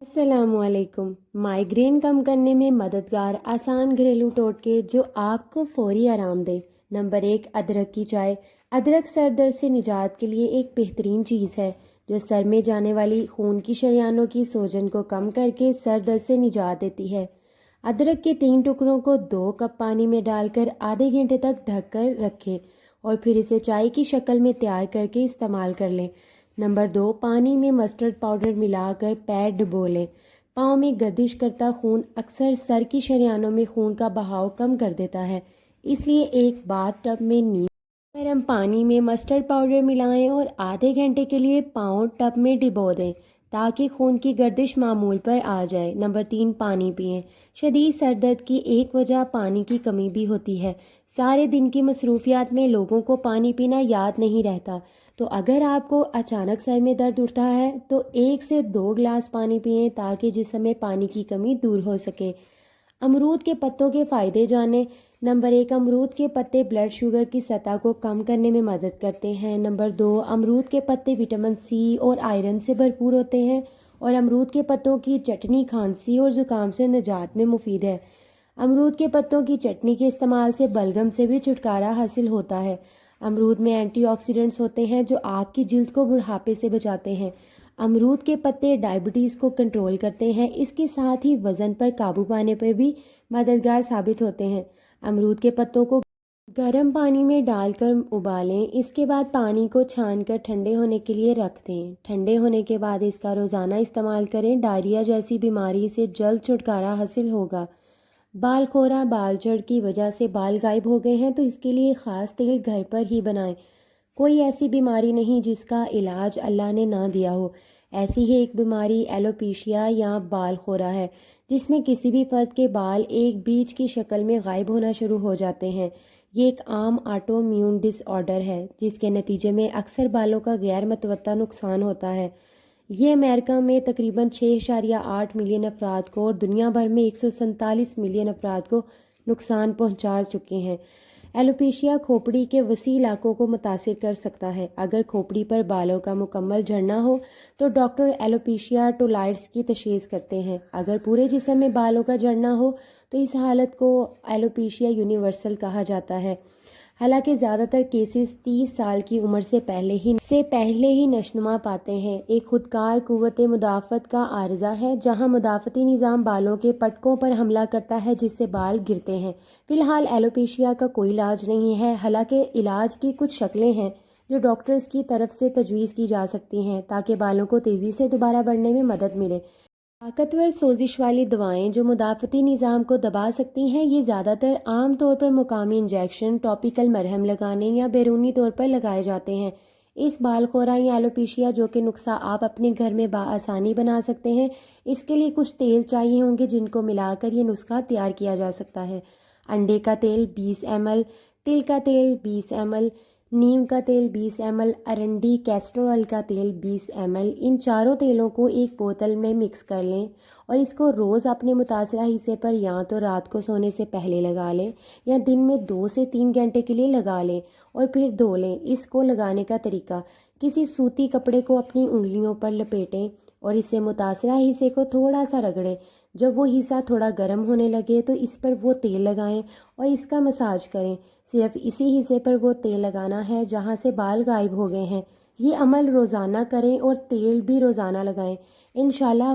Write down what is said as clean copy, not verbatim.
अस्सलाम वालेकुम। माइग्रेन कम करने में मददगार आसान घरेलू टोटके जो आपको फौरी आराम दे। नंबर 1, अदरक की चाय। अदरक सर दर्द से निजात के लिए एक बेहतरीन चीज़ है जो सर में जाने वाली खून की शरियानों की सोजन को कम करके सर दर्द से निजात देती है। अदरक के 3 टुकड़ों को 2 कप पानी में डालकर आधे घंटे तक ढक कर रखें और फिर इसे चाय की शक्ल में तैयार करके इस्तेमाल कर लें। नंबर 2, पानी में मस्टर्ड पाउडर मिलाकर पैर डुबो लें। पाँव में गर्दिश करता खून अक्सर सर की शरियानों में खून का बहाव कम कर देता है, इसलिए एक बाथ टब में नीम गर्म पानी में मस्टर्ड पाउडर मिलाएं और आधे घंटे के लिए पाँव टब में डिबो दें ताकि खून की गर्दिश मामूल पर आ जाए। नंबर 3, पानी पिएं। शदीद सर दर्द की एक वजह पानी की कमी भी होती है। सारे दिन की मसरूफियात में लोगों को पानी पीना याद नहीं रहता, तो अगर आपको अचानक सर में दर्द उठा है तो 1 से 2 गिलास पानी पिएं ताकि जिस्म में पानी की कमी दूर हो सके। अमरूद के पत्तों के फ़ायदे जानें। नंबर 1, अमरूद के पत्ते ब्लड शुगर की सतह को कम करने में मदद करते हैं। नंबर 2, अमरूद के पत्ते विटामिन सी और आयरन से भरपूर होते हैं और अमरूद के पत्तों की चटनी खांसी और ज़ुकाम से निजात में मुफीद है। अमरूद के पत्तों की चटनी के इस्तेमाल से बलगम से भी छुटकारा हासिल होता है। अमरूद में एंटीऑक्सीडेंट्स होते हैं जो आपकी जिल्द को बुढ़ापे से बचाते हैं। अमरूद के पत्ते डायबिटीज़ को कंट्रोल करते हैं, इसके साथ ही वज़न पर काबू पाने पर भी मददगार साबित होते हैं। अमरूद के पत्तों को गर्म पानी में डालकर उबालें, इसके बाद पानी को छानकर ठंडे होने के लिए रख दें। ठंडे होने के बाद इसका रोज़ाना इस्तेमाल करें। डायरिया जैसी बीमारी से जल्द छुटकारा हासिल होगा। बाल खोरा बाल जड़ की वजह से बाल गायब हो गए हैं तो इसके लिए ख़ास तेल घर पर ही बनाएं। कोई ऐसी बीमारी नहीं जिसका इलाज अल्लाह ने ना दिया हो। ऐसी ही एक बीमारी एलोपेशिया या बाल खोरा है जिसमें किसी भी फर्द के बाल एक बीज की शक्ल में गायब होना शुरू हो जाते हैं। ये एक आम ऑटोइम्यून डिसऑर्डर है जिसके नतीजे में अक्सर बालों का गैर मुतवत्ता नुकसान होता है। ये अमेरिका में तकरीबन 6.8 मिलियन अफराद को और दुनिया भर में 147 मिलियन अफराद को नुकसान पहुंचा चुके हैं। एलोपेशिया खोपड़ी के वसी इलाकों को मुतासिर कर सकता है। अगर खोपड़ी पर बालों का मुकम्मल झड़ना हो तो डॉक्टर एलोपेशिया टोलाइट्स की तशख़ीस करते हैं। अगर पूरे जिस्म में बालों का झड़ना हो तो इस हालत को एलोपेशिया यूनिवर्सल कहा जाता है। हालांकि ज़्यादातर केसेस 30 साल की उम्र से पहले ही नशनुमा पाते हैं। एक खुदकार कुव्वत मुदाफ़त का आर्जा है जहां मुदाफ़ती निज़ाम बालों के पटकों पर हमला करता है जिससे बाल गिरते हैं। फ़िलहाल एलोपेशिया का कोई इलाज नहीं है, हालांकि इलाज की कुछ शक्लें हैं जो डॉक्टर्स की तरफ से तजवीज़ की जा सकती हैं ताकि बालों को तेज़ी से दोबारा बढ़ने में मदद मिले। ताकतवर सोजिश वाली दवाएं जो मुदाफ़ती निज़ाम को दबा सकती हैं, ये ज़्यादातर आम तौर पर मुकामी इंजेक्शन, टॉपिकल मरहम लगाने या बैरूनी तौर पर लगाए जाते हैं। इस बालखोरा या एलोपेशिया जो कि नुस्खा आप अपने घर में बाआसानी बना सकते हैं, इसके लिए कुछ तेल चाहिए होंगे जिनको मिलाकर ये नुस्खा तैयार किया जा सकता है। अंडे का तेल 20 ml, तिल का तेल 20 ml, नीम का तेल 20 ml, अरंडी कैस्टर ऑयल का तेल 20 ml। इन चारों तेलों को एक बोतल में मिक्स कर लें और इसको रोज़ अपने मुतासरा हिस्से पर या तो रात को सोने से पहले लगा लें या दिन में 2 से 3 घंटे के लिए लगा लें और फिर धो लें। इसको लगाने का तरीका, किसी सूती कपड़े को अपनी उंगलियों पर लपेटें और इससे मुतासरा हिस्से को थोड़ा सा रगड़ें। जब वो हिस्सा थोड़ा गर्म होने लगे तो इस पर वो तेल लगाएं और इसका मसाज करें। सिर्फ इसी हिस्से पर वो तेल लगाना है जहाँ से बाल गायब हो गए हैं। ये अमल रोज़ाना करें और तेल भी रोज़ाना लगाएं। इंशाल्लाह